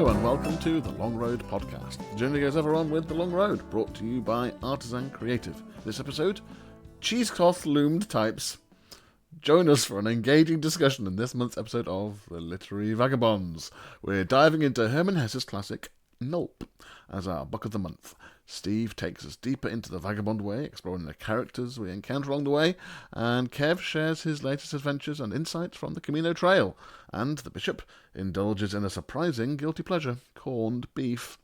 and welcome to the Long Road Podcast. The journey goes ever on with the Long Road, brought to you by Artisan Creative. This episode, Cheesecloth-loomed types. Join us for an engaging discussion in this month's episode of the Literary Vagabonds. We're diving into Hermann Hesse's classic Knulp as our book of the month. Steve takes us deeper into the Vagabond Way, exploring the characters we encounter along the way, and Kev shares his latest adventures and insights from the Camino trail, and the Bishop indulges in a surprising guilty pleasure, corned beef.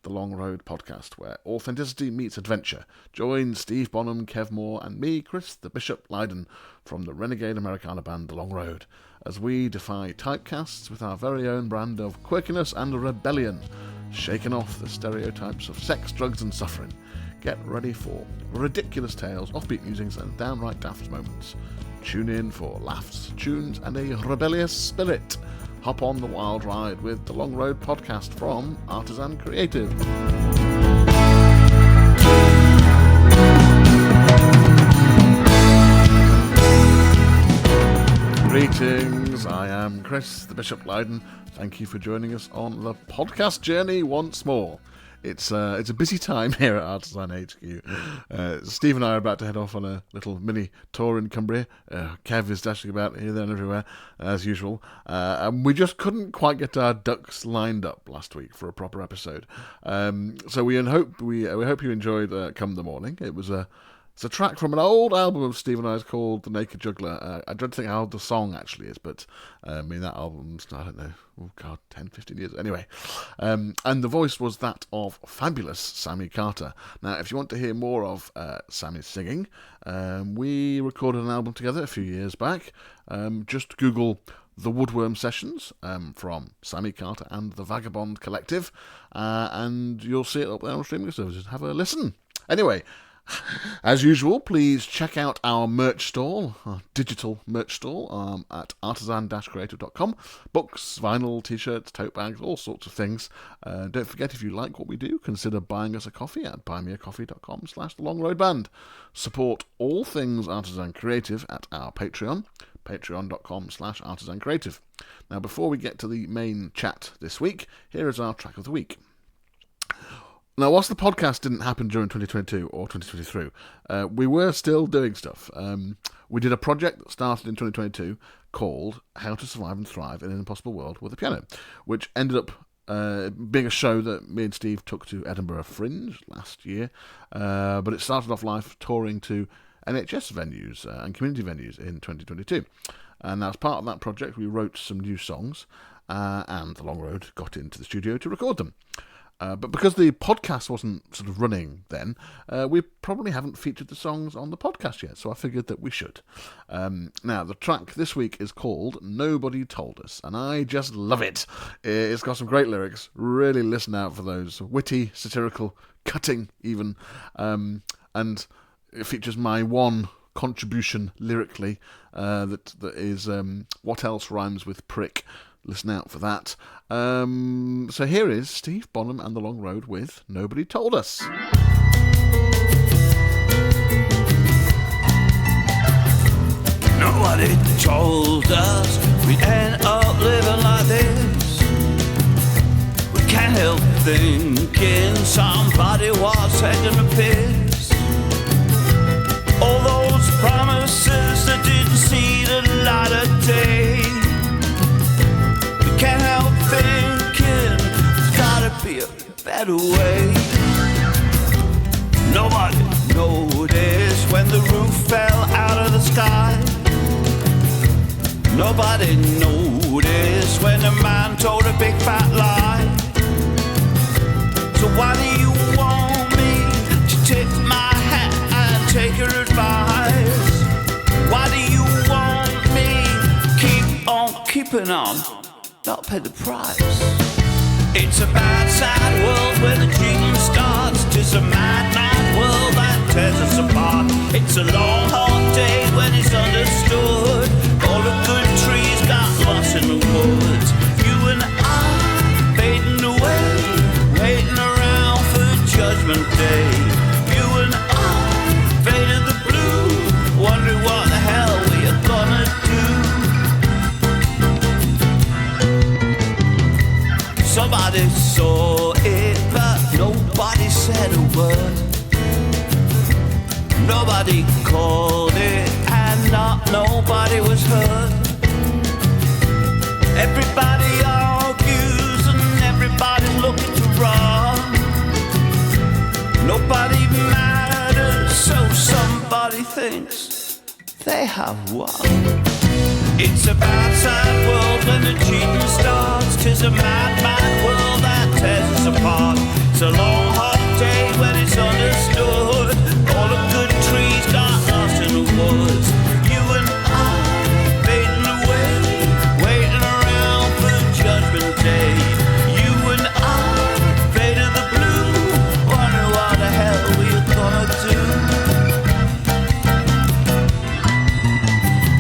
The Long Road Podcast, where authenticity meets adventure. Join Steve Bonham, Kev Moore, and me, Chris the Bishop Lydon, from the renegade Americana band The Long Road, as we defy typecasts with our very own brand of quirkiness and rebellion, shaking off the stereotypes of sex, drugs, and suffering. Get ready for ridiculous tales, offbeat musings, and downright daft moments. Tune in for laughs, tunes, and a rebellious spirit. Hop on the wild ride with the Long Road Podcast from Artisan Creative. Greetings, I am Chris, the Bishop Lydon. Thank you for joining us on the podcast journey once more. It's a busy time here at Artisan HQ. Steve and I are about to head off on a little mini tour in Cumbria. Kev is dashing about here, there and everywhere, as usual. And we just couldn't quite get our ducks lined up last week for a proper episode. So we hope you enjoyed Come the Morning. It's a track from an old album of Steve and I's called The Naked Juggler. I don't think how old the song actually is, but that album's, I don't know, 10, 15 years. Anyway, and the voice was that of fabulous Sammy Carter. Now, if you want to hear more of Sammy's singing, we recorded an album together a few years back. Just Google The Woodworm Sessions from Sammy Carter and the Vagabond Collective, and you'll see it up there on streaming services. Have a listen. Anyway, as usual, please check out our merch stall, our digital merch stall, at artisan-creative.com. Books, vinyl, t-shirts, tote bags, all sorts of things. Don't forget, if you like what we do, consider buying us a coffee at buymeacoffee.com/thelongroadband. Support all things Artisan Creative at our Patreon, patreon.com/artisancreative. Now, before we get to the main chat this week, here is our track of the week. Now, whilst the podcast didn't happen during 2022 or 2023, we were still doing stuff. We did a project that started in 2022 called How to Survive and Thrive in an Impossible World with a Piano, which ended up being a show that me and Steve took to Edinburgh Fringe last year. But it started off life touring to NHS venues and community venues in 2022. And as part of that project, we wrote some new songs, and The Long Road got into the studio to record them. But because the podcast wasn't sort of running then, we probably haven't featured the songs on the podcast yet, so I figured that we should. Now, the track this week is called Nobody Told Us, and I just love it. It's got some great lyrics. Really listen out for those. Witty, satirical, cutting even. And it features my one contribution lyrically, that is What Else Rhymes with Prick. Listen out for that. So here is Steve Bonham and The Long Road with Nobody Told Us. Nobody told us we'd end up living like this. We can't help thinking somebody was taking a piss. All those promises that didn't see the light of day. Can't help thinking there's gotta be a better way. Nobody noticed when the roof fell out of the sky. Nobody noticed when the man told a big fat lie. So why do you want me to tip my hat and take your advice? Why do you want me to keep on keeping on? Not pay the price. It's a bad, sad world where the dream starts. 'Tis a mad, mad world that tears us apart. It's a long, hot day when it's understood. All the good trees got lost in the woods. You and I fading away, waiting around for Judgment Day. You and I faded the blue, wondering what the hell we are gonna do. Somebody saw it, but nobody said a word. Nobody called it, and nobody was heard. Everybody argues, and everybody's looking to run. Nobody matters, so somebody thinks they have won. It's a bad, sad world when the cheating starts. 'Tis a mad, mad world that tears us apart. It's a long, hard day when it's understood. All the good trees got lost in the woods. You and I fading away, waiting around for Judgment Day. You and I faded the blue, wonder what the hell we're gonna do.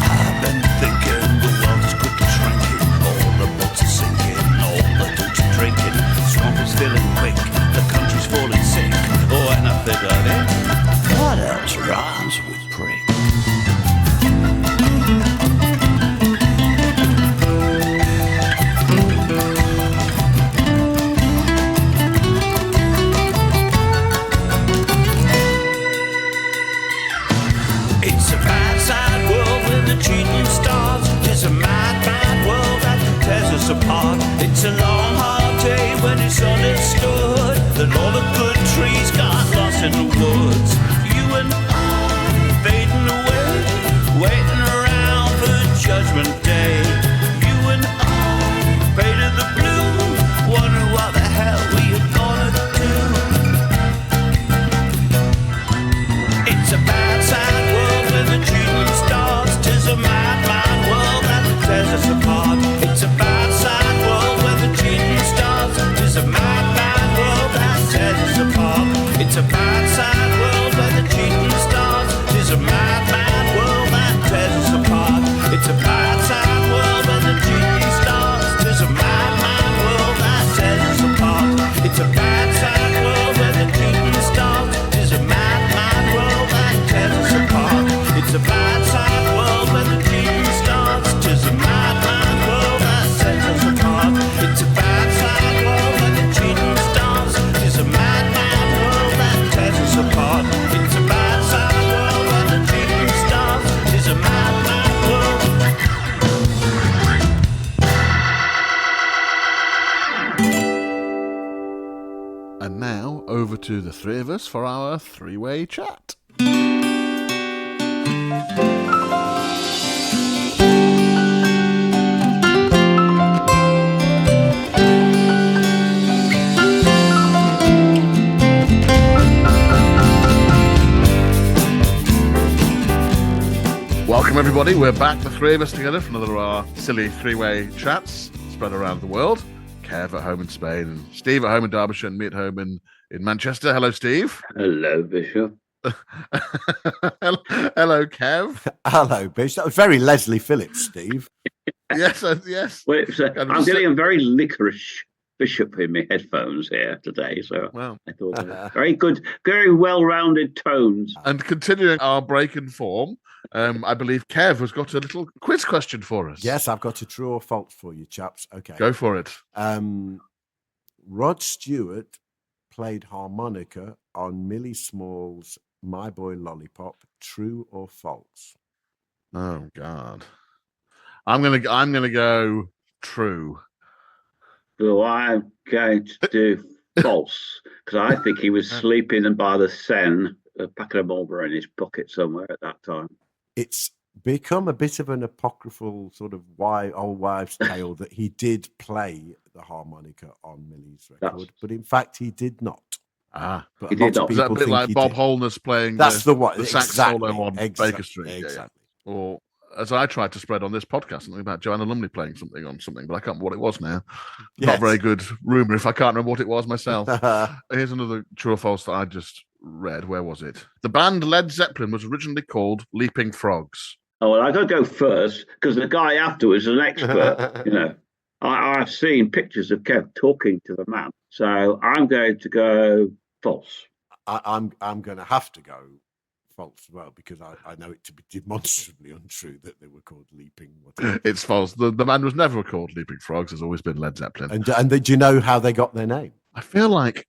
I've been thinking the world is quickly shrinking. All the boats are sinking, all the dudes are drinking. The swamp is filling quick, the country's falling sick. Oh, and I figured it. What else rhymes with prick? It's a bad, sad world when the cheating starts. It's a mad, mad world that tears us apart. It's a long, hard day when it's understood that all the good trees got lost in the woods. You and I fading away, waiting around for Judgment Day. You and I faded the blue, wondering what the hell we are gonna do. It's a bad, sad world when the cheating starts. 'Tis a mad, mad world that tears us apart. It's a bad, sad world when the cheating starts. 'Tis a mad, mad world that tears us apart. It's a bad, sad world when the cheating starts. 'Tis a mad, mad world that tears us apart. It's a bad, sad world when the cheating starts. 'Tis a mad, mad world that tears us apart. It's a bad, sad world when the cheating starts. 'Tis a mad, mad world that tears us apart. It's a bad, sad world when the cheating starts. 'Tis a mad, mad world that tears us apart. It's a bad, sad world when the cheating starts. 'Tis a mad, mad world that tears us apart. It's a bad, sad world when the cheating starts. 'Tis a mad, mad world. And now, over to the three of us for our three-way chat. Welcome, everybody. We're back, the three of us together, for another of our silly three-way chats spread around the world. Kev at home in Spain, and Steve at home in Derbyshire, and me at home in Manchester. Hello, Steve. Hello, Bishop. Hello, Kev. Hello, Bish. That was very Leslie Phillips, Steve. Yes, yes. Well, I'm getting a very licorice Bishop in my headphones here today, so Wow. I thought very good, very well-rounded tones. And continuing our break in form, I believe Kev has got a little quiz question for us. Yes, I've got a true or false for you, chaps. Okay. Go for it. Rod Stewart played harmonica on Millie Small's My Boy Lollipop. True or false? Oh God. I'm gonna go true. So I'm going to do false, because I think he was sleeping by the Seine, a packet of Marlboro in his pocket somewhere at that time. It's become a bit of an apocryphal sort of old wives' tale that he did play the harmonica on Millie's record, but in fact he did not. But He did not. Is that a bit like Bob Holness playing the sax solo on Baker Street? Exactly. Yeah. Or as I tried to spread on this podcast, something about Joanna Lumley playing something on something, but I can't remember what it was now. Yes. Not a very good rumour if I can't remember what it was myself. Here's another true or false that I just read. Where was it? The band Led Zeppelin was originally called Leaping Frogs. Oh, well, I got to go first, because the guy afterwards is an expert. You know, I've seen pictures of Kev talking to the man, so I'm going to go false. I'm going to have to go false as well, because I know it to be demonstrably untrue that they were called Leaping. Whatever. It's false. The band was never called Leaping Frogs. It's always been Led Zeppelin. And do you know how they got their name? I feel like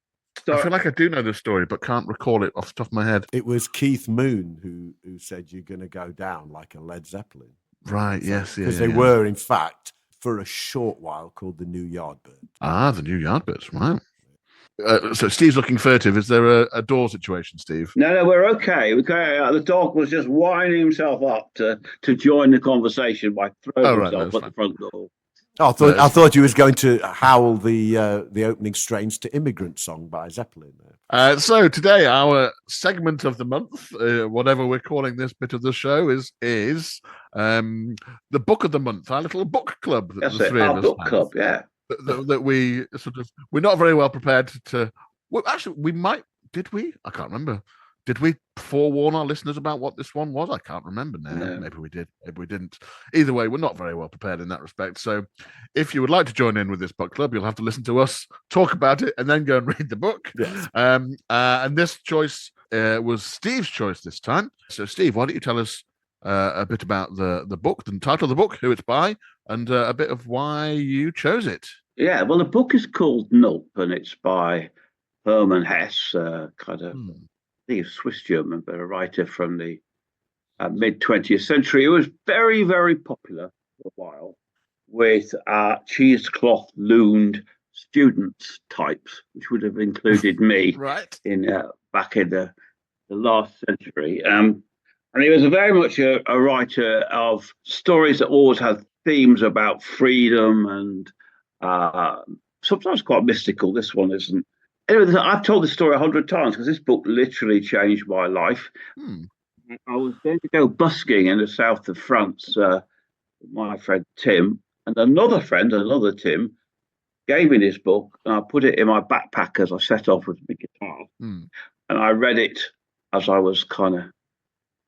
I do know the story, but can't recall it off the top of my head. It was Keith Moon who said you're going to go down like a Led Zeppelin. Right, yes. Because they were, in fact, for a short while, called the New Yardbirds. Ah, the New Yardbirds, wow. So Steve's looking furtive. Is there a door situation, Steve? No, we're okay. The dog was just winding himself up to join the conversation by throwing himself at the front door. Oh, I thought you was going to howl the opening "Strange to Immigrant" song by Zeppelin. So today, our segment of the month, whatever we're calling this bit of the show, is the book of the month. Our little book club. That's it. Our book club, yeah. That we we're not very well prepared to. Well, actually, we might. Did we? I can't remember. Did we forewarn our listeners about what this one was? I can't remember now. No. Maybe we did. Maybe we didn't. Either way, we're not very well prepared in that respect. So if you would like to join in with this book club, you'll have to listen to us talk about it and then go and read the book. Yes. And this choice was Steve's choice this time. So Steve, why don't you tell us a bit about the book, the title of the book, who it's by, and a bit of why you chose it. Yeah, well, the book is called Knulp, and it's by Hermann Hesse, I think he's Swiss German, but a writer from the mid 20th century. It was very, very popular for a while with cheesecloth-loomed students types, which would have included me right in back in the last century. And he was very much a writer of stories that always had themes about freedom and sometimes quite mystical. This one isn't. Anyway, I've told this story 100 times because this book literally changed my life. I was going to go busking in the south of France with my friend Tim, and another Tim, gave me this book, and I put it in my backpack as I set off with my guitar. And I read it as I was kind of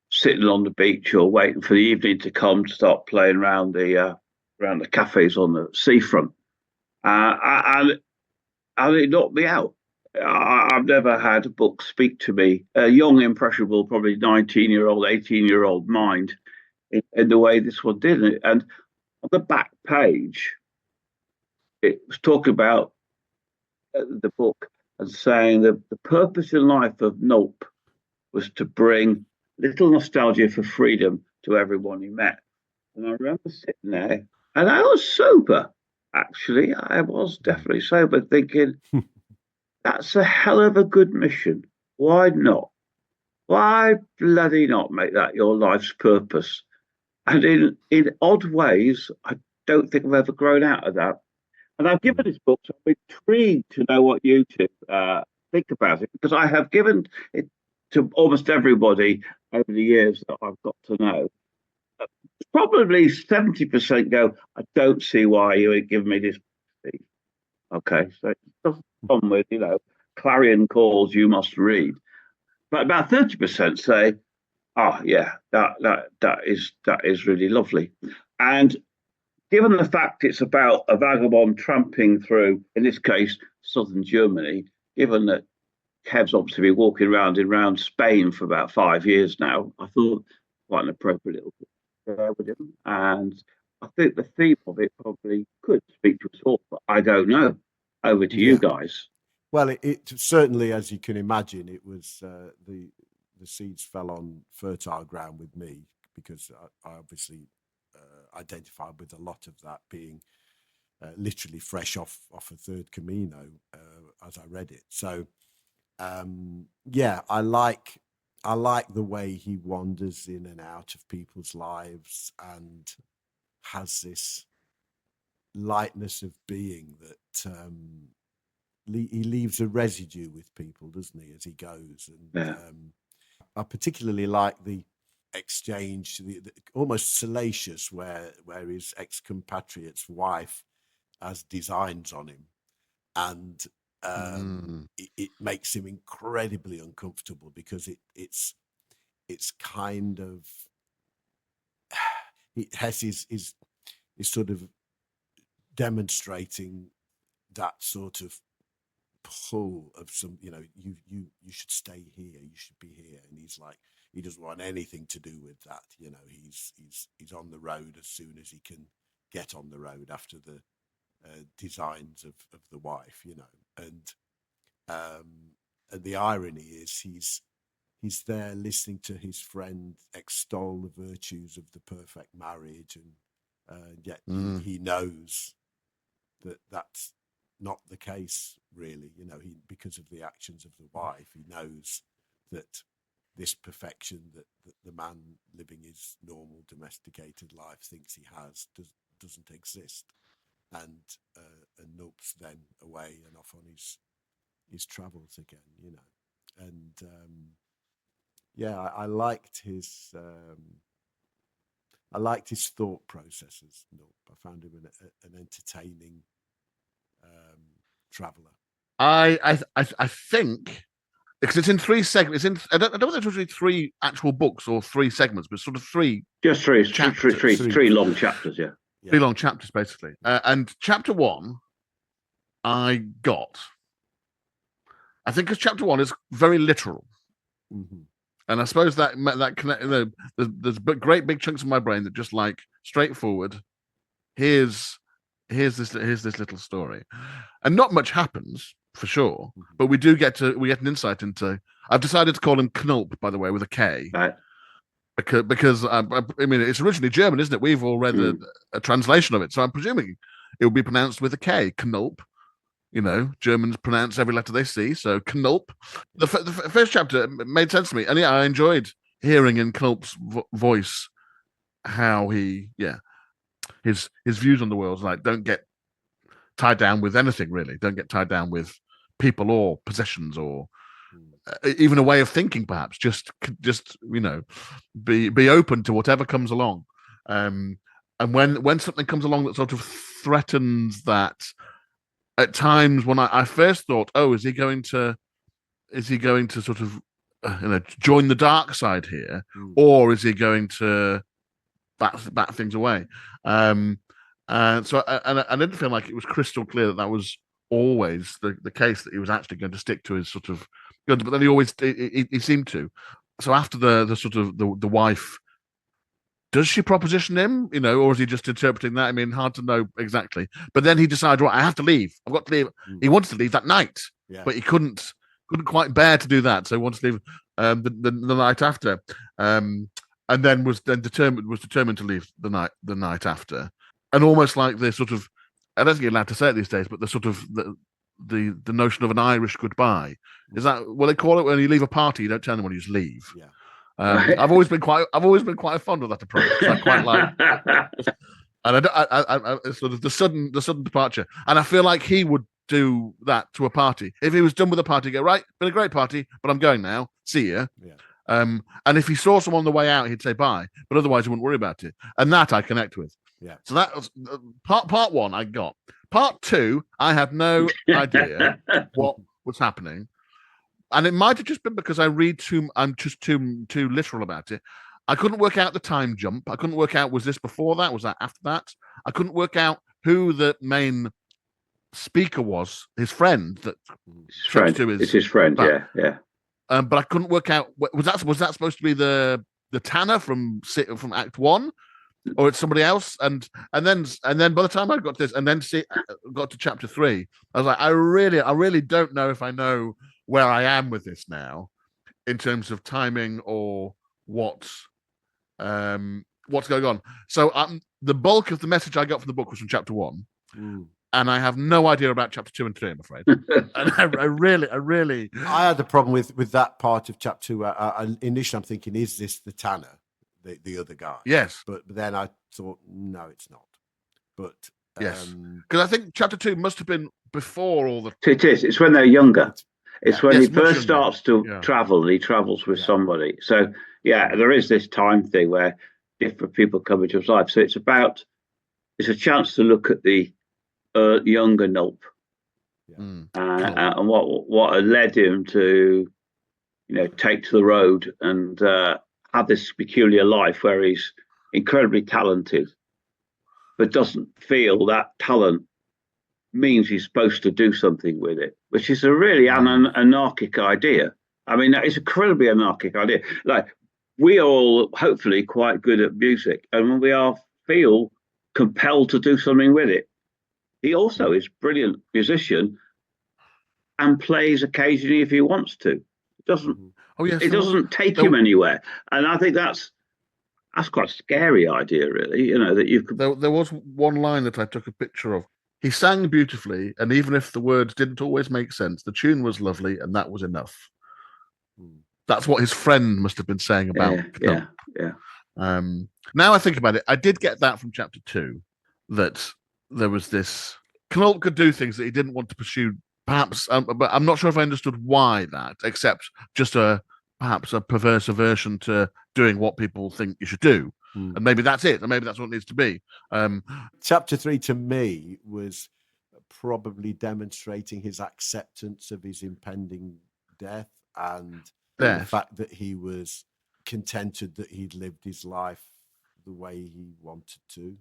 sitting on the beach or waiting for the evening to come to start playing around the cafes on the seafront. And it knocked me out. I've never had a book speak to me, a young, impressionable, probably 19-year-old, 18-year-old mind in the way this one did. And on the back page, it was talking about the book and saying that the purpose in life of Knulp was to bring little nostalgia for freedom to everyone he met. And I remember sitting there, and I was sober, actually. I was definitely sober, thinking, that's a hell of a good mission. Why not? Why bloody not make that your life's purpose? And in odd ways, I don't think I've ever grown out of that. And I've given this book, so I'm intrigued to know what you two think about it, because I have given it to almost everybody over the years that I've got to know. Probably 70% go, I don't see why you would give me this. Okay, so it doesn't come with, clarion calls you must read. But about 30% say, yeah, that is really lovely. And given the fact it's about a vagabond tramping through, in this case, southern Germany, given that Kev's obviously been walking around Spain for about 5 years now, I thought quite an appropriate little book there with him. And I think the theme of it probably could speak to us all, but I don't know. Over to you guys. Well, it certainly, as you can imagine, it was the seeds fell on fertile ground with me, because I obviously identified with a lot of that, being literally fresh off a third Camino as I read it. So, I like the way he wanders in and out of people's lives and has this lightness of being that he leaves a residue with people, doesn't he, as he goes? And I particularly like the exchange, the almost salacious, where his ex-compatriot's wife has designs on him, and it makes him incredibly uncomfortable, because it's kind of Hess is sort of demonstrating that sort of pull of some, you should stay here, you should be here, and he's like, he doesn't want anything to do with that. He's on the road as soon as he can get on the road after the designs of the wife, and the irony is he's there listening to his friend extol the virtues of the perfect marriage, and yet he knows that that's not the case, really. Because of the actions of the wife, he knows that this perfection that the man living his normal domesticated life thinks he has doesn't exist. And Knulp's then away and off on his travels again, and I liked his thought processes. Knulp. I found him an entertaining traveller. I think, because it's in 3 segments. I don't know if there's really 3 actual books or 3 segments, but sort of 3. Just 3 chapters. three long chapters, yeah. 3 long chapters, basically. And chapter 1, I think because chapter 1 is very literal. Mm-hmm. And I suppose that connect, there's great big chunks of my brain that just like straightforward. Here's this little story, and not much happens for sure. Mm-hmm. But we get an insight into. I've decided to call him Knulp, by the way, with a K. Right. Because I mean, it's originally German, isn't it? We've all read a translation of it, so I'm presuming it will be pronounced with a K. Knulp. Germans pronounce every letter they see, so Knulp. The first chapter made sense to me, and I enjoyed hearing in Knulp's voice how his views on the world, like, don't get tied down with anything, really. Don't get tied down with people or possessions or even a way of thinking, perhaps. Just be open to whatever comes along. And when something comes along that sort of threatens that. At times when I first thought, is he going to sort of join the dark side here, or is he going to bat things away? And so I didn't feel like it was crystal clear that was always the case, that he was actually going to stick to his sort of, but then he seemed to. So after the sort of the wife. Does she proposition him, or is he just interpreting that? I mean, hard to know exactly. But then he decided, right, I have to leave. I've got to leave. He wanted to leave that night, but he couldn't quite bear to do that. So he wanted to leave the night after, and then was determined to leave the night after, and almost like the sort of, I don't think you're allowed to say it these days, but the sort of the notion of an Irish goodbye. Is that what they call it when you leave a party? You don't tell anyone, you just leave. Yeah. I've always been quite fond of that approach. I quite like, and I sort of the sudden departure. And I feel like he would do that to a party. If he was done with a party, go, right, been a great party, but I'm going now. See ya. Yeah. And if he saw someone on the way out, he'd say bye. But otherwise, he wouldn't worry about it. And that I connect with. Yeah. So that was part 1. I got part 2. I had no idea what was happening. And it might have just been because I'm just too literal about it. I couldn't work out the time jump. I couldn't work out, was this before that? Was that after that? I couldn't work out who the main speaker was. His friend. It's his friend. Yeah. But I couldn't work out. Was that supposed to be the Tanner from Act 1, or it's somebody else? And then by the time I got to this, and then got to chapter 3, I was like, I really don't know if I know where I am with this now, in terms of timing or what's going on. So the bulk of the message I got from the book was from chapter 1, and I have no idea about chapter 2 and 3. I'm afraid. And I really, I had the problem with that part of chapter 2. Initially, I'm thinking, is this the Tanner, the other guy? Yes, but then I thought, no, it's not. But yes, because I think chapter 2 must have been before all the. It is. It's when they're younger. It's when he first starts to Yeah. travel, and he travels with somebody. So, there is this time thing where different people come into his life. So it's a chance to look at the younger Knulp, and what had led him to, take to the road and have this peculiar life where he's incredibly talented, but doesn't feel that talent means he's supposed to do something with it, which is a really anarchic idea. I mean, it's a incredibly anarchic idea. Like, we are all hopefully quite good at music, and when we are feel compelled to do something with it. He also is a brilliant musician and plays occasionally if he wants to. It doesn't. Oh yes, It doesn't take him anywhere, and I think that's quite a scary idea, really. You know that you could. There was one line that I took a picture of. He sang beautifully, and even if the words didn't always make sense, the tune was lovely, and that was enough. That's what his friend must have been saying about Knulp. Yeah. Now I think about it, I did get that from chapter 2, that there was this Knulp could do things that he didn't want to pursue. Perhaps, but I'm not sure if I understood why that, except just perhaps a perverse aversion to doing what people think you should do. And maybe that's it, and maybe that's what it needs to be. Chapter 3 to me was probably demonstrating his acceptance of his impending death and the fact that he was contented that he'd lived his life the way he wanted to.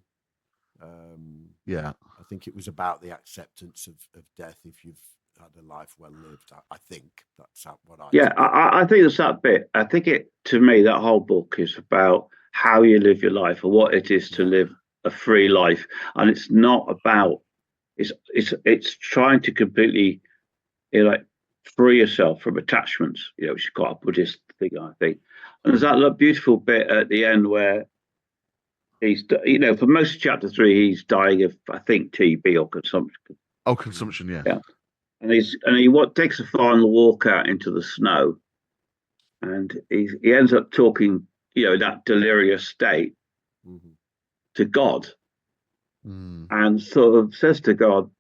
I think it was about the acceptance of death if you've had a life well lived. I think that's what I think. I think it's that bit. I think to me, that whole book is about how you live your life and what it is to live a free life. And it's not about, it's trying to completely, free yourself from attachments, which is quite a Buddhist thing, I think. And there's that beautiful bit at the end where he's, for most of chapter 3, he's dying of, I think, TB or consumption. Oh, consumption, yeah. Yeah. And he takes a final walk out into the snow, and he ends up talking, that delirious state to God, and sort of says to God,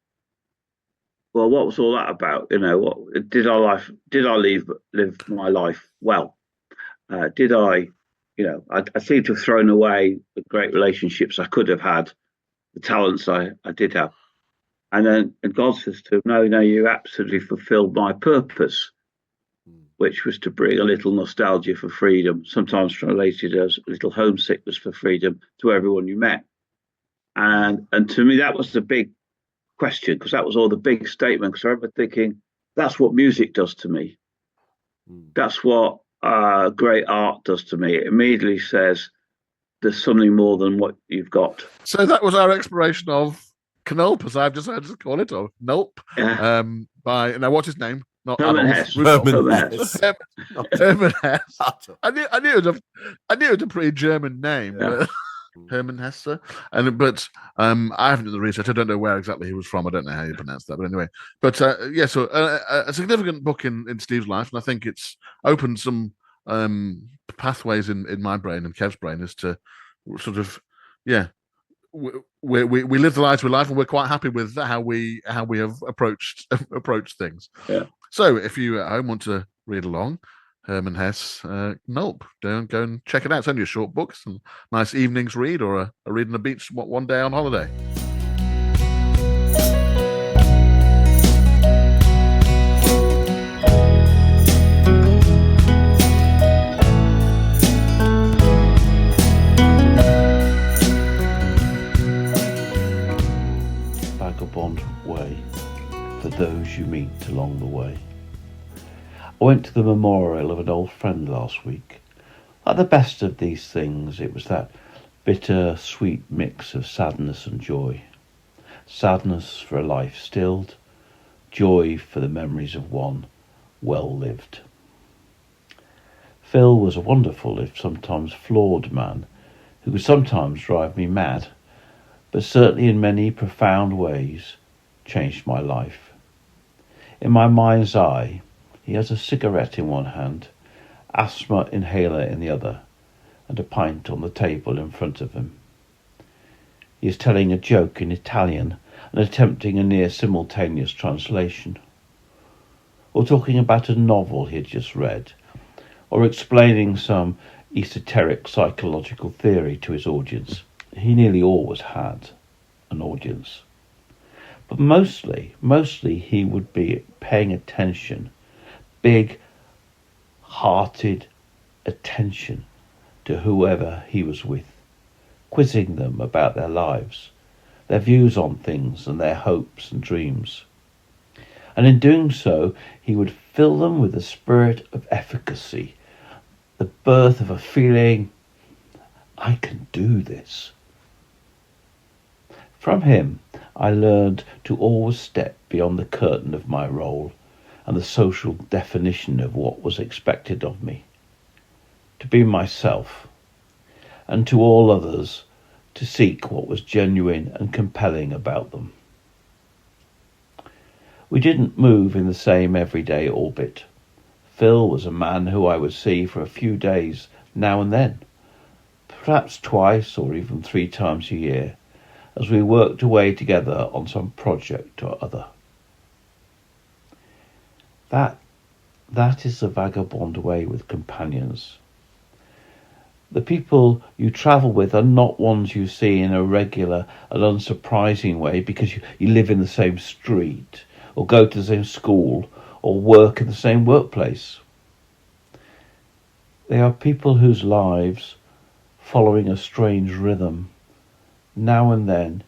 "Well, what was all that about? What did I live my life well? Did I, I seem to have thrown away the great relationships I could have had, the talents I did have." And God says to him, no, you absolutely fulfilled my purpose, which was to bring a little nostalgia for freedom, sometimes translated as a little homesickness for freedom, to everyone you met. And to me, that was the big question, because that was all the big statement. Because I remember thinking, that's what music does to me. That's what great art does to me. It immediately says there's something more than what you've got. So that was our exploration of Knulp, as I've just heard to call it, or Knulp, by what's his name? Not Hermann Hesse. Hermann Hesse. I knew it was a pretty German name. Yeah. Hermann Hesse, but I haven't done the research. I don't know where exactly he was from. I don't know how you pronounce that, but anyway. But so a significant book in Steve's life, and I think it's opened some pathways in my brain and Kev's brain as to sort of we live the lives we live, and we're quite happy with how we have approached things. Yeah. So if you at home want to read along, Hermann Hesse, Knulp, go and check it out. It's only a short book, some nice evenings read, or a read on the beach one day on holiday. Vagabond Way, for those you meet along the way. I went to the memorial of an old friend last week. Like the best of these things, it was that bitter, sweet mix of sadness and joy. Sadness for a life stilled, joy for the memories of one well lived. Phil was a wonderful, if sometimes flawed man, who could sometimes drive me mad, but certainly in many profound ways changed my life. In my mind's eye, he has a cigarette in one hand, asthma inhaler in the other, and a pint on the table in front of him. He is telling a joke in Italian and attempting a near simultaneous translation, or talking about a novel he had just read, or explaining some esoteric psychological theory to his audience. He nearly always had an audience. But mostly he would be paying attention, big-hearted attention to whoever he was with, quizzing them about their lives, their views on things and their hopes and dreams. And in doing so, he would fill them with a spirit of efficacy, the birth of a feeling, I can do this. From him, I learned to always step beyond the curtain of my role and the social definition of what was expected of me, to be myself, and to all others to seek what was genuine and compelling about them. We didn't move in the same everyday orbit. Phil was a man who I would see for a few days now and then, perhaps twice or even 3 times a year, as we worked away together on some project or other. That is the Vagabond Way with companions. The people you travel with are not ones you see in a regular and unsurprising way because you live in the same street, or go to the same school, or work in the same workplace. They are people whose lives, following a strange rhythm, now and then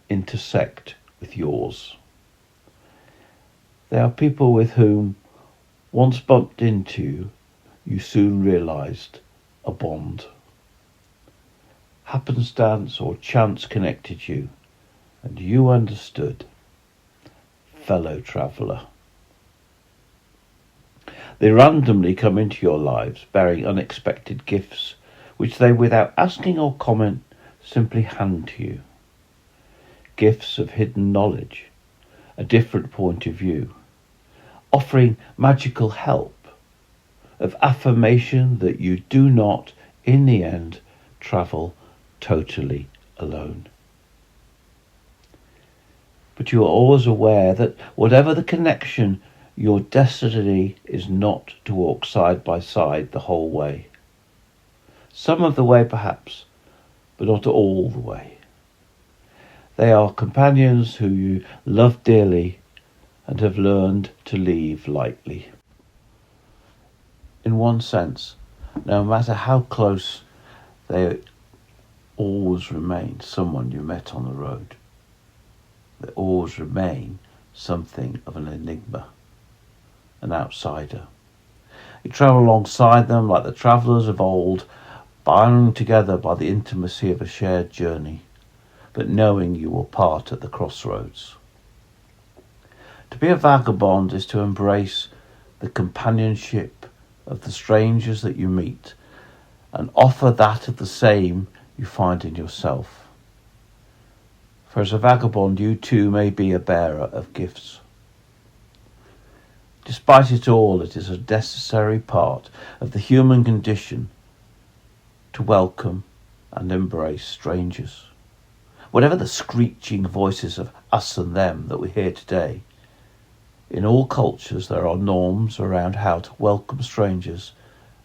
intersect with yours. They are people with whom, once bumped into, you soon realised a bond. Happenstance or chance connected you, and you understood. Fellow traveller. They randomly come into your lives bearing unexpected gifts, which they, without asking or comment, simply hand to you. Gifts of hidden knowledge, a different point of view, offering magical help, of affirmation that you do not, in the end, travel totally alone. But you are always aware that whatever the connection, your destiny is not to walk side by side the whole way. Some of the way perhaps, but not all the way. They are companions who you love dearly and have learned to leave lightly. In one sense, no matter how close, they always remain someone you met on the road. They always remain something of an enigma, an outsider. You travel alongside them like the travellers of old, bound together by the intimacy of a shared journey, but knowing you will part at the crossroads. To be a vagabond is to embrace the companionship of the strangers that you meet and offer that of the same you find in yourself. For as a vagabond, you too may be a bearer of gifts. Despite it all, it is a necessary part of the human condition to welcome and embrace strangers. Whatever the screeching voices of us and them that we hear today, in all cultures there are norms around how to welcome strangers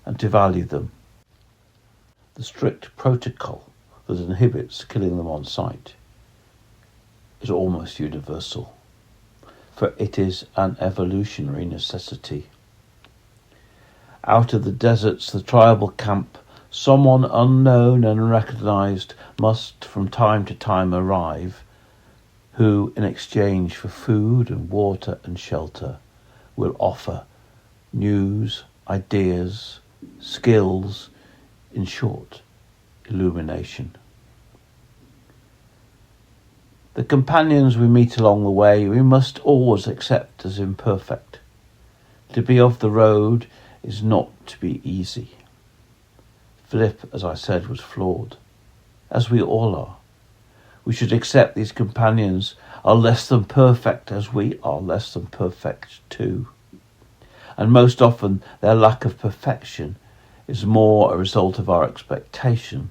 and to value them. The strict protocol that inhibits killing them on sight is almost universal, for it is an evolutionary necessity. Out of the deserts, the tribal camp, someone unknown and unrecognised must from time to time arrive, who, in exchange for food and water and shelter, will offer news, ideas, skills, in short, illumination. The companions we meet along the way we must always accept as imperfect. To be of the road is not to be easy. Philip, as I said, was flawed, as we all are. We should accept these companions are less than perfect as we are less than perfect too. And most often their lack of perfection is more a result of our expectation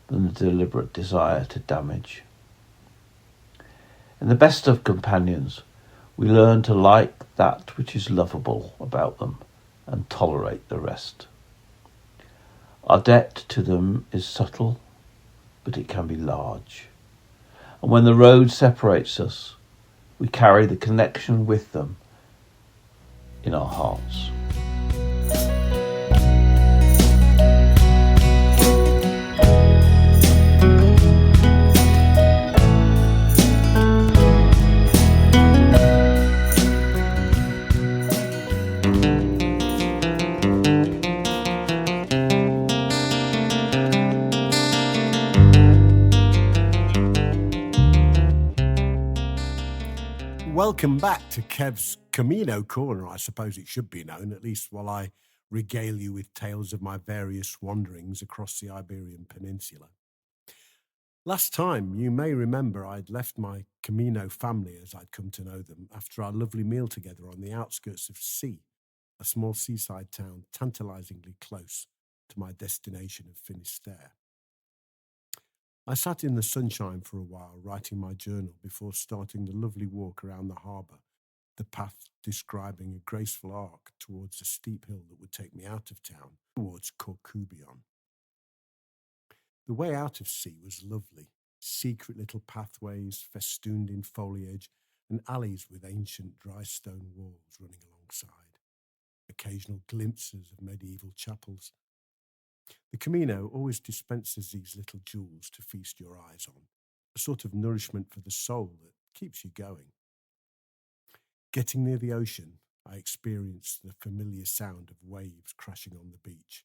than a deliberate desire to damage. In the best of companions, we learn to like that which is lovable about them and tolerate the rest. Our debt to them is subtle, but it can be large. And when the road separates us, we carry the connection with them in our hearts. Welcome back to Kev's Camino Corner, I suppose it should be known, at least while I regale you with tales of my various wanderings across the Iberian Peninsula. Last time, you may remember I'd left my Camino family, as I'd come to know them, after our lovely meal together on the outskirts of C, a small seaside town tantalisingly close to my destination of Finisterre. I sat in the sunshine for a while, writing my journal before starting the lovely walk around the harbour, the path describing a graceful arc towards a steep hill that would take me out of town, towards Corcubion. The way out of sea was lovely, secret little pathways festooned in foliage and alleys with ancient dry stone walls running alongside, occasional glimpses of medieval chapels. The Camino always dispenses these little jewels to feast your eyes on, a sort of nourishment for the soul that keeps you going. Getting near the ocean, I experienced the familiar sound of waves crashing on the beach,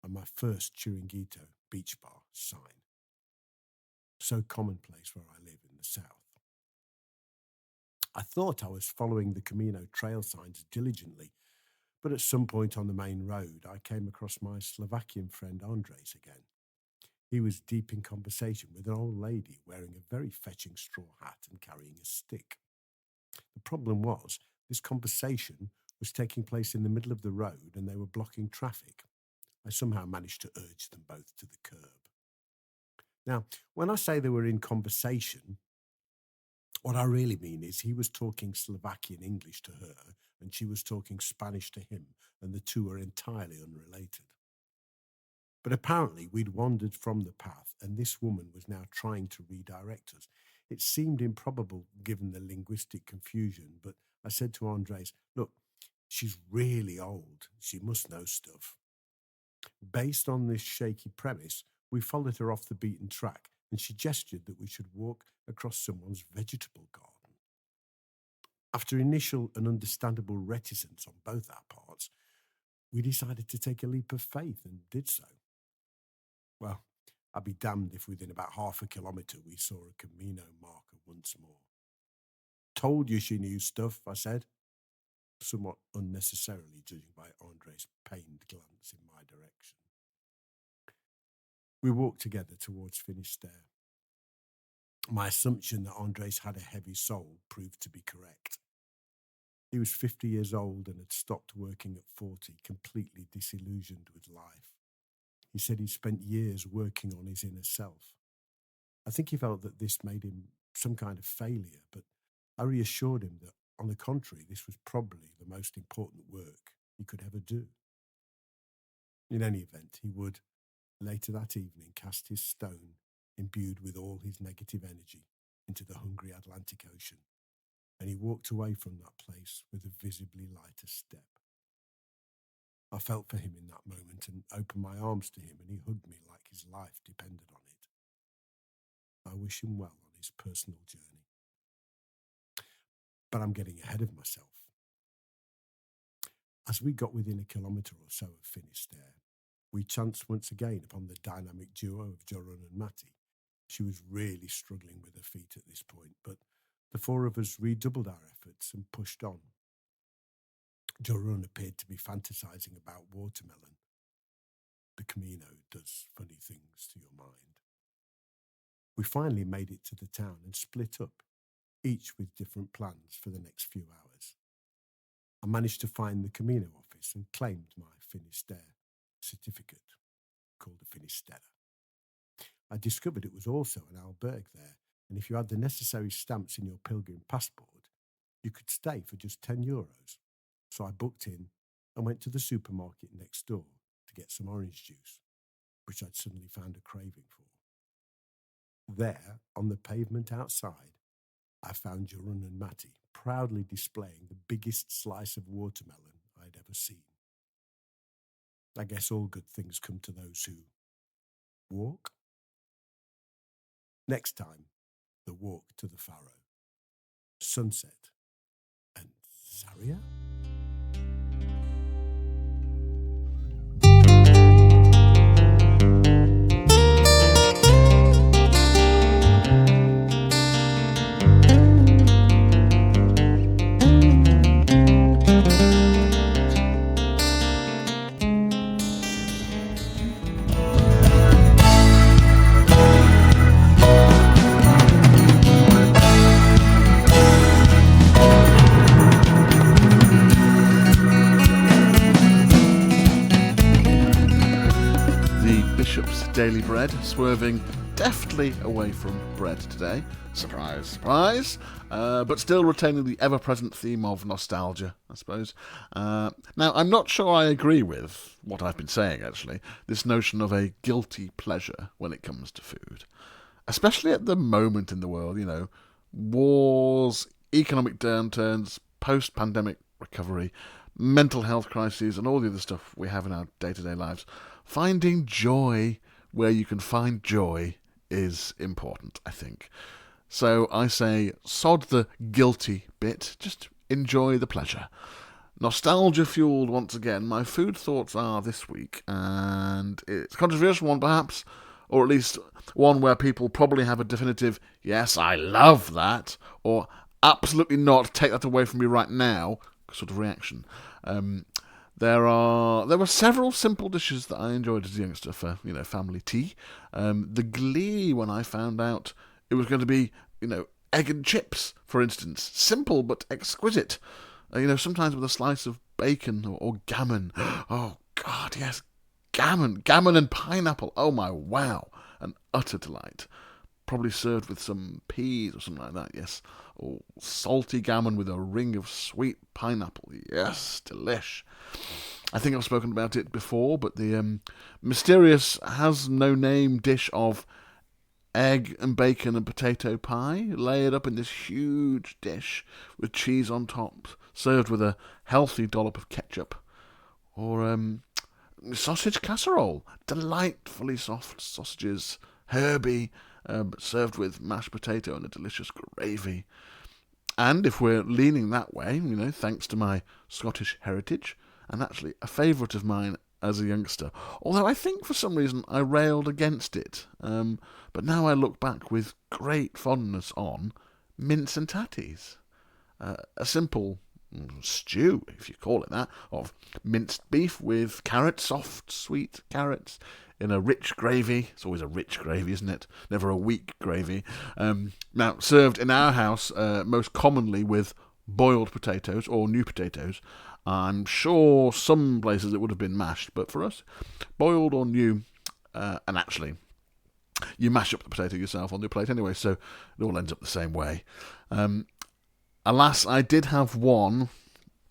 and my first Chiringuito beach bar sign. So commonplace where I live in the south. I thought I was following the Camino trail signs diligently, but at some point on the main road, I came across my Slovakian friend Andres again. He was deep in conversation with an old lady wearing a very fetching straw hat and carrying a stick. The problem was, this conversation was taking place in the middle of the road and they were blocking traffic. I somehow managed to urge them both to the curb. Now, when I say they were in conversation, what I really mean is he was talking Slovakian English to her and she was talking Spanish to him, and the two are entirely unrelated. But apparently we'd wandered from the path and this woman was now trying to redirect us. It seemed improbable given the linguistic confusion, but I said to Andres, look, she's really old. She must know stuff. Based on this shaky premise, we followed her off the beaten track and she gestured that we should walk across someone's vegetable garden. After initial and understandable reticence on both our parts, we decided to take a leap of faith and did so. Well, I'd be damned if within about half a kilometre we saw a Camino marker once more. Told you she knew stuff, I said, somewhat unnecessarily judging by Andre's pained glance in my direction. We walked together towards Finisterre. My assumption that Andres had a heavy soul proved to be correct. He was 50 years old and had stopped working at 40, completely disillusioned with life. He said he'd spent years working on his inner self. I think he felt that this made him some kind of failure, but I reassured him that, on the contrary, this was probably the most important work he could ever do. In any event, he would, later that evening, cast his stone, imbued with all his negative energy, into the hungry Atlantic Ocean, and he walked away from that place with a visibly lighter step. I felt for him in that moment and opened my arms to him, and he hugged me like his life depended on it. I wish him well on his personal journey. But I'm getting ahead of myself. As we got within a kilometre or so of Finisterre, we chanced once again upon the dynamic duo of Jorun and Matti. She was really struggling with her feet at this point, but the four of us redoubled our efforts and pushed on. Jorun appeared to be fantasizing about watermelon. The Camino does funny things to your mind. We finally made it to the town and split up, each with different plans for the next few hours. I managed to find the Camino office and claimed my Finisterre certificate, called a Finisterra. I discovered it was also an albergue there, and if you had the necessary stamps in your pilgrim passport, you could stay for just €10. So I booked in and went to the supermarket next door to get some orange juice, which I'd suddenly found a craving for. There, on the pavement outside, I found Jorun and Matti proudly displaying the biggest slice of watermelon I'd ever seen. I guess all good things come to those who walk. Next time, the walk to the Faro, sunset, and Saria? daily bread, swerving deftly away from bread today. Surprise, surprise. But still retaining the ever-present theme of nostalgia, I suppose. Now, I'm not sure I agree with what I've been saying, actually. This notion of a guilty pleasure when it comes to food. Especially at the moment in the world, wars, economic downturns, post-pandemic recovery, mental health crises, and all the other stuff we have in our day-to-day lives. Finding joy where you can find joy is important, I think. So I say, sod the guilty bit, just enjoy the pleasure. Nostalgia-fueled once again, my food thoughts are this week, and it's a controversial one perhaps, or at least one where people probably have a definitive, yes, I love that, or absolutely not, take that away from me right now, sort of reaction. There were several simple dishes that I enjoyed as a youngster for, family tea. The glee when I found out it was going to be, egg and chips, for instance. Simple but exquisite. Sometimes with a slice of bacon or gammon. Oh, God, yes, gammon and pineapple. Oh, my wow. An utter delight. Probably served with some peas or something like that, yes. Or salty gammon with a ring of sweet pineapple. Yes, delish. I think I've spoken about it before, but the mysterious has-no-name dish of egg and bacon and potato pie, layered up in this huge dish with cheese on top, served with a healthy dollop of ketchup. Or sausage casserole, delightfully soft sausages, herby, served with mashed potato and a delicious gravy. And if we're leaning that way, thanks to my Scottish heritage, and actually a favourite of mine as a youngster, although I think for some reason I railed against it, but now I look back with great fondness on mince and tatties. A simple stew, if you call it that, of minced beef with carrots, soft, sweet carrots, in a rich gravy. It's always a rich gravy, isn't it? Never a weak gravy. Now, served in our house most commonly with boiled potatoes or new potatoes. I'm sure some places it would have been mashed, but for us, boiled or new, and actually, you mash up the potato yourself on your plate anyway, so it all ends up the same way. Alas, I did have one,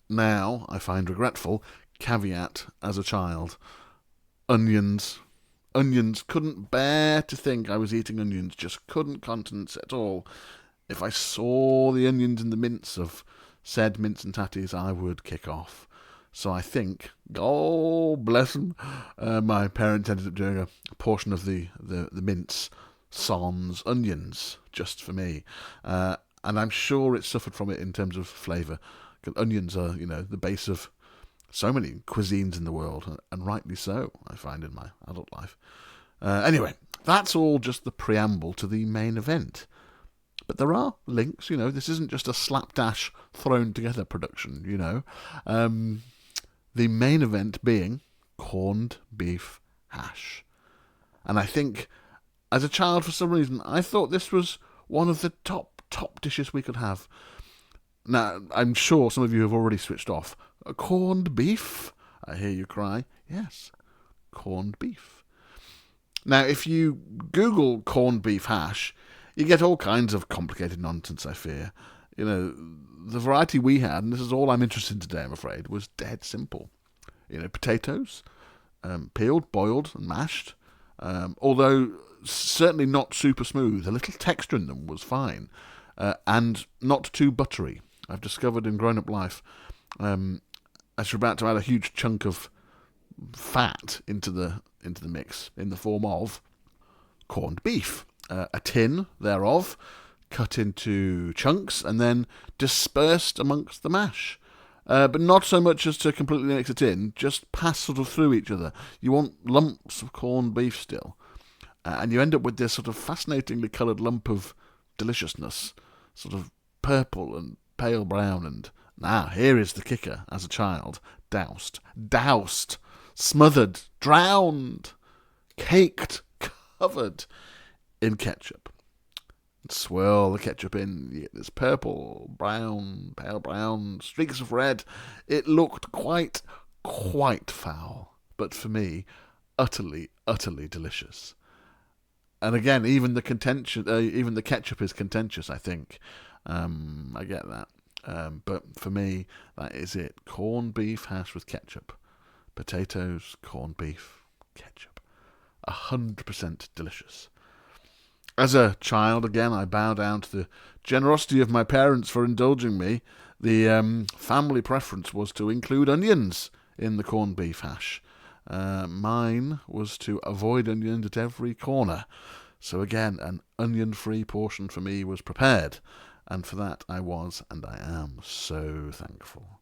now I find regretful, caveat as a child. Onions. Onions. Couldn't bear to think I was eating onions. Just couldn't countenance it at all. If I saw the onions in the mince of said mince and tatties, I would kick off. So I think, God bless them, my parents ended up doing a portion of the mince sans onions just for me. And I'm sure it suffered from it in terms of flavour. Onions are, the base of so many cuisines in the world, and rightly so, I find, in my adult life. Anyway, that's all just the preamble to the main event. But there are links, this isn't just a slapdash thrown together production, The main event being corned beef hash. And I think, as a child, for some reason, I thought this was one of the top dishes we could have. Now, I'm sure some of you have already switched off. Corned beef? I hear you cry. Yes, corned beef. Now, if you Google corned beef hash, you get all kinds of complicated nonsense, I fear. The variety we had, and this is all I'm interested in today, I'm afraid, was dead simple. Potatoes, peeled, boiled, and mashed. Although certainly not super smooth. A little texture in them was fine. And not too buttery. I've discovered in grown-up life, as you're about to add a huge chunk of fat into the mix in the form of corned beef. A tin thereof, cut into chunks and then dispersed amongst the mash. But not so much as to completely mix it in, just pass sort of through each other. You want lumps of corned beef still. And you end up with this sort of fascinatingly coloured lump of deliciousness, sort of purple and pale brown, and now here is the kicker as a child: doused, smothered, drowned, caked, covered in ketchup. And swirl the ketchup in, you get this purple, brown, pale brown, streaks of red. It looked quite foul, but for me, utterly delicious. And again, even the ketchup is contentious, I think. I get that. But for me, that is it. Corned beef hash with ketchup. Potatoes, corned beef, ketchup. 100% delicious. As a child, again, I bow down to the generosity of my parents for indulging me. The family preference was to include onions in the corned beef hash. Mine was to avoid onions at every corner. So again, an onion-free portion for me was prepared. And for that I was, and I am, so thankful.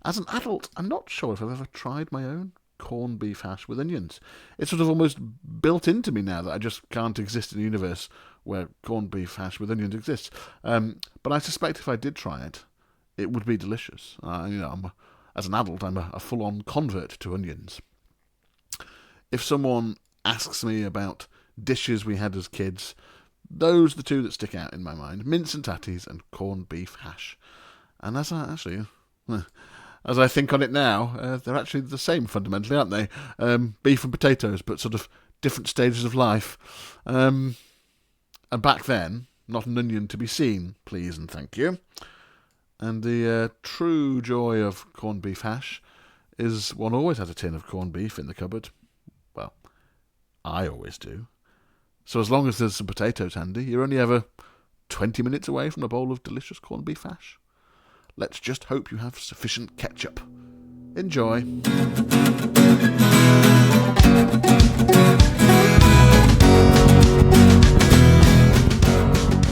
As an adult, I'm not sure if I've ever tried my own corned beef hash with onions. It's sort of almost built into me now that I just can't exist in a universe where corned beef hash with onions exists. But I suspect if I did try it, it would be delicious. As an adult, I'm a full-on convert to onions. If someone asks me about dishes we had as kids, those are the two that stick out in my mind: mince and tatties and corned beef hash. And as I think on it now, they're actually the same fundamentally, aren't they? Beef and potatoes, but sort of different stages of life. And back then, not an onion to be seen, please and thank you. And the true joy of corned beef hash is one always has a tin of corned beef in the cupboard. Well, I always do. So as long as there's some potatoes handy, you're only ever 20 minutes away from a bowl of delicious corned beef hash. Let's just hope you have sufficient ketchup. Enjoy.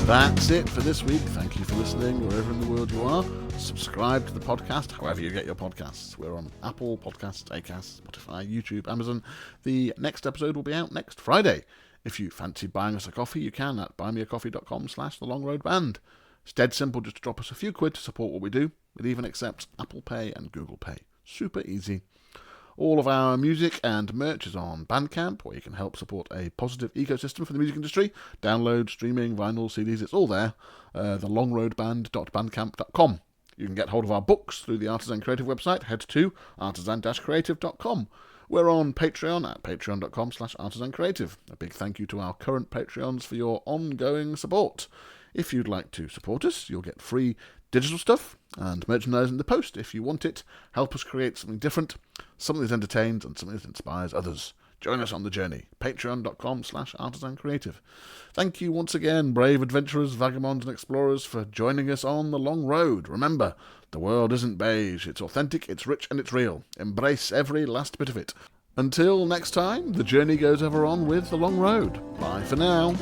That's it for this week. Thank you for listening wherever in the world you are. Subscribe to the podcast, however you get your podcasts. We're on Apple Podcasts, Acast, Spotify, YouTube, Amazon. The next episode will be out next Friday. If you fancy buying us a coffee, you can at buymeacoffee.com/thelongroadband. It's dead simple, just to drop us a few quid to support what we do. It even accepts Apple Pay and Google Pay. Super easy. All of our music and merch is on Bandcamp, where you can help support a positive ecosystem for the music industry. Download, streaming, vinyl, CDs, it's all there. thelongroadband.bandcamp.com. You can get hold of our books through the Artisan Creative website. Head to artisan-creative.com. We're on Patreon at patreon.com/artisancreative. A big thank you to our current Patreons for your ongoing support. If you'd like to support us, you'll get free digital stuff and merchandise in the post if you want it. Help us create something different, something that entertains and something that inspires others. Join us on the journey. Patreon.com/artisancreative. Thank you once again, brave adventurers, vagabonds and explorers, for joining us on the long road. Remember, the world isn't beige. It's authentic, it's rich and it's real. Embrace every last bit of it. Until next time, the journey goes ever on with the long road. Bye for now.